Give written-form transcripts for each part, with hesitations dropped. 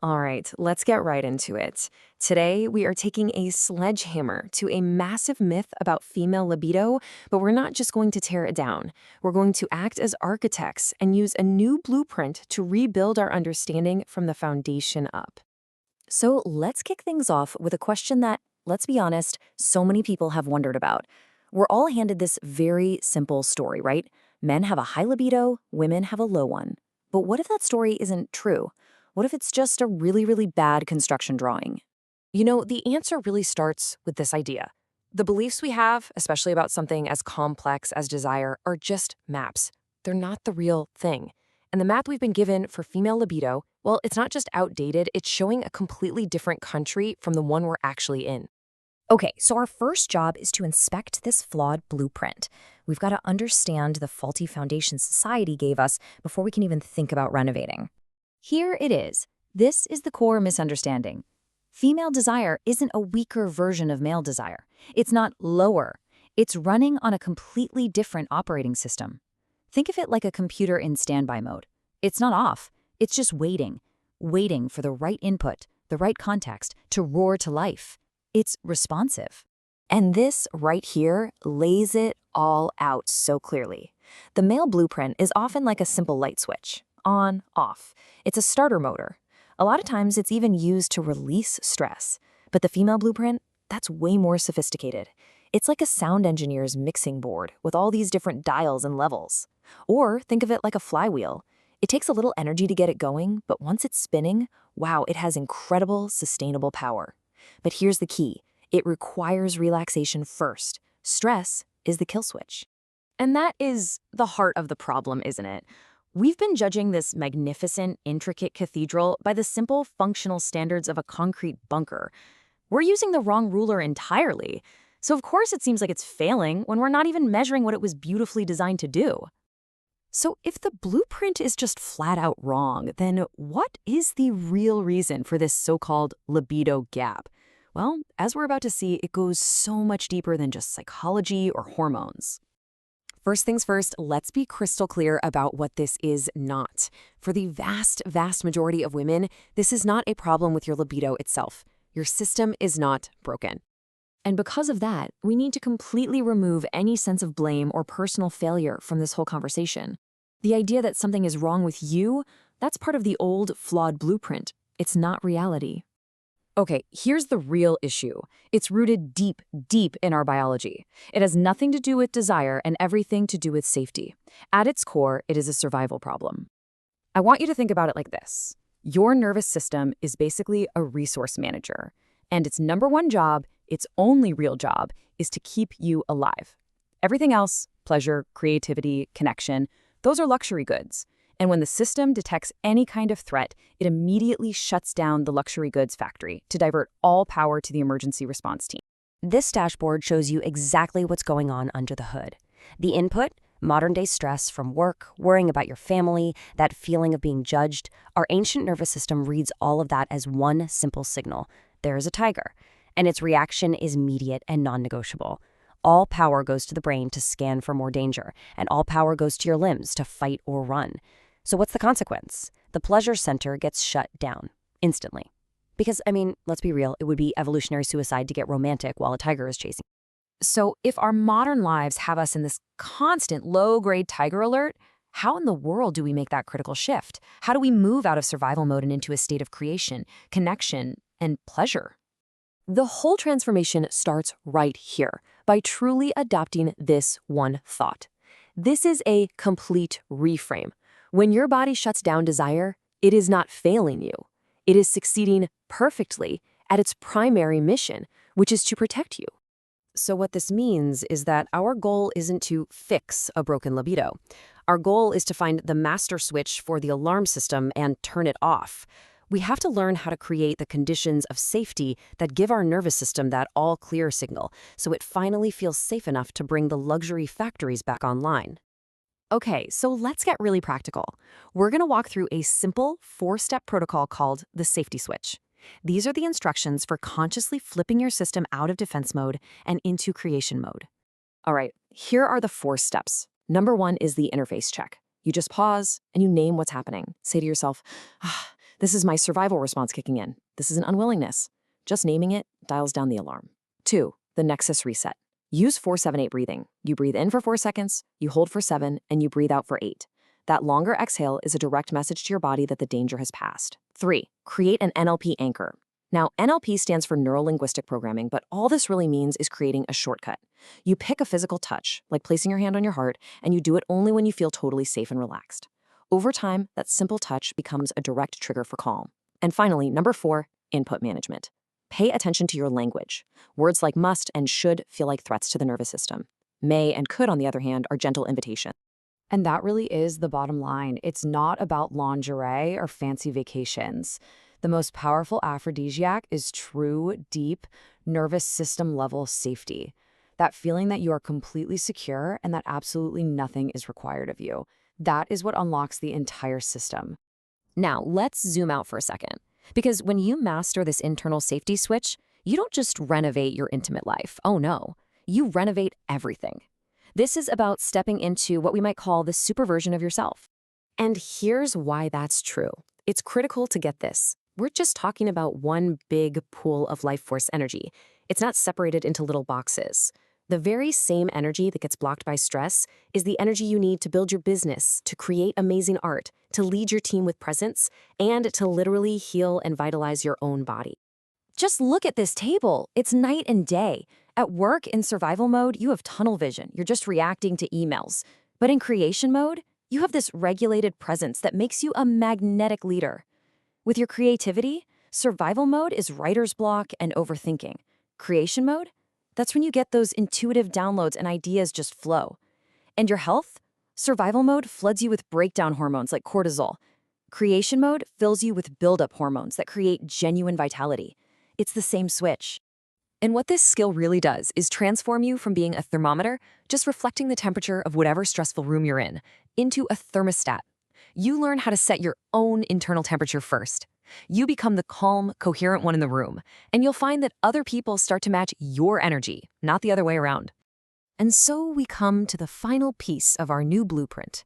All right, let's get right into it. Today, we are taking a sledgehammer to a massive myth about female libido, but we're not just going to tear it down. We're going to act as architects and use a new blueprint to rebuild our understanding from the foundation up. So let's kick things off with a question that, let's be honest, so many people have wondered about. We're all handed this very simple story, right? Men have a high libido, women have a low one. But what if that story isn't true? What if it's just a really, really bad construction drawing? The answer really starts with this idea. The beliefs we have, especially about something as complex as desire, are just maps. They're not the real thing. And the map we've been given for female libido, well, it's not just outdated, it's showing a completely different country from the one we're actually in. Okay, so our first job is to inspect this flawed blueprint. We've got to understand the faulty foundation society gave us before we can even think about renovating. Here it is. This is the core misunderstanding. Female desire isn't a weaker version of male desire. It's not lower. It's running on a completely different operating system. Think of it like a computer in standby mode. It's not off. It's just waiting for the right input, the right context to roar to life. It's responsive. And this right here lays it all out so clearly. The male blueprint is often like a simple light switch, on, off. It's a starter motor. A lot of times it's even used to release stress. But the female blueprint, that's way more sophisticated. It's like a sound engineer's mixing board with all these different dials and levels. Or think of it like a flywheel. It takes a little energy to get it going, but once it's spinning, wow, it has incredible, sustainable power. But here's the key. It requires relaxation first. Stress is the kill switch. And that is the heart of the problem, isn't it? We've been judging this magnificent, intricate cathedral by the simple functional standards of a concrete bunker. We're using the wrong ruler entirely. So of course it seems like it's failing when we're not even measuring what it was beautifully designed to do. So if the blueprint is just flat out wrong, then what is the real reason for this so-called libido gap? Well, as we're about to see, it goes so much deeper than just psychology or hormones. First things first, let's be crystal clear about what this is not. For the vast, vast majority of women, this is not a problem with your libido itself. Your system is not broken. And because of that, we need to completely remove any sense of blame or personal failure from this whole conversation. The idea that something is wrong with you, that's part of the old, flawed blueprint. It's not reality. Okay, here's the real issue. It's rooted deep, deep in our biology. It has nothing to do with desire and everything to do with safety. At its core, it is a survival problem. I want you to think about it like this. Your nervous system is basically a resource manager, and its number one job, its only real job, is to keep you alive. Everything else, pleasure, creativity, connection, those are luxury goods. And when the system detects any kind of threat, it immediately shuts down the luxury goods factory to divert all power to the emergency response team. This dashboard shows you exactly what's going on under the hood. The input, modern-day stress from work, worrying about your family, that feeling of being judged, our ancient nervous system reads all of that as one simple signal. There is a tiger. And its reaction is immediate and non-negotiable. All power goes to the brain to scan for more danger, and all power goes to your limbs to fight or run. So what's the consequence? The pleasure center gets shut down instantly. Because, let's be real, it would be evolutionary suicide to get romantic while a tiger is chasing. So if our modern lives have us in this constant low-grade tiger alert, how in the world do we make that critical shift? How do we move out of survival mode and into a state of creation, connection, and pleasure? The whole transformation starts right here, by truly adopting this one thought. This is a complete reframe. When your body shuts down desire, it is not failing you. It is succeeding perfectly at its primary mission, which is to protect you. So what this means is that our goal isn't to fix a broken libido. Our goal is to find the master switch for the alarm system and turn it off. We have to learn how to create the conditions of safety that give our nervous system that all-clear signal, so it finally feels safe enough to bring the luxury factories back online. Okay, so let's get really practical. We're going to walk through a simple 4-step protocol called the safety switch. These are the instructions for consciously flipping your system out of defense mode and into creation mode. All right, here are the 4 steps. Number 1 is the interface check. You just pause and you name what's happening. Say to yourself, This is my survival response kicking in. This is an unwillingness. Just naming it dials down the alarm. 2. The Nexus reset. Use 4-7-8 breathing. You breathe in for 4 seconds, you hold for 7, and you breathe out for 8. That longer exhale is a direct message to your body that the danger has passed. 3. Create an NLP anchor. Now, NLP stands for Neuro-Linguistic Programming, but all this really means is creating a shortcut. You pick a physical touch, like placing your hand on your heart, and you do it only when you feel totally safe and relaxed. Over time, that simple touch becomes a direct trigger for calm. And finally, number 4, input management. Pay attention to your language. Words like must and should feel like threats to the nervous system. May and could, on the other hand, are gentle invitations. And that really is the bottom line. It's not about lingerie or fancy vacations. The most powerful aphrodisiac is true, deep, nervous system level safety. That feeling that you are completely secure and that absolutely nothing is required of you. That is what unlocks the entire system. Now, let's zoom out for a second. Because when you master this internal safety switch, you don't just renovate your intimate life. Oh no, you renovate everything. This is about stepping into what we might call the super version of yourself. And here's why that's true. It's critical to get this. We're just talking about one big pool of life force energy. It's not separated into little boxes. The very same energy that gets blocked by stress is the energy you need to build your business, to create amazing art, to lead your team with presence, and to literally heal and vitalize your own body. Just look at this table. It's night and day. At work, in survival mode, you have tunnel vision. You're just reacting to emails. But in creation mode, you have this regulated presence that makes you a magnetic leader. With your creativity, survival mode is writer's block and overthinking. Creation mode? That's when you get those intuitive downloads and ideas just flow. And your health? Survival mode floods you with breakdown hormones like cortisol. Creation mode fills you with buildup hormones that create genuine vitality. It's the same switch. And what this skill really does is transform you from being a thermometer, just reflecting the temperature of whatever stressful room you're in, into a thermostat. You learn how to set your own internal temperature first. You become the calm, coherent one in the room, and you'll find that other people start to match your energy, not the other way around. And so we come to the final piece of our new blueprint.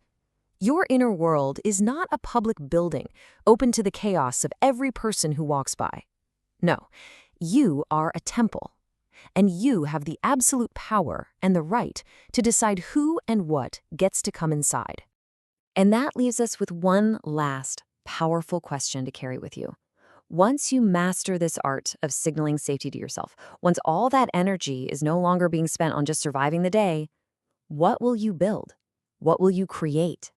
Your inner world is not a public building, open to the chaos of every person who walks by. No, you are a temple, and you have the absolute power and the right to decide who and what gets to come inside. And that leaves us with one last powerful question to carry with you. Once you master this art of signaling safety to yourself, once all that energy is no longer being spent on just surviving the day, what will you build? What will you create?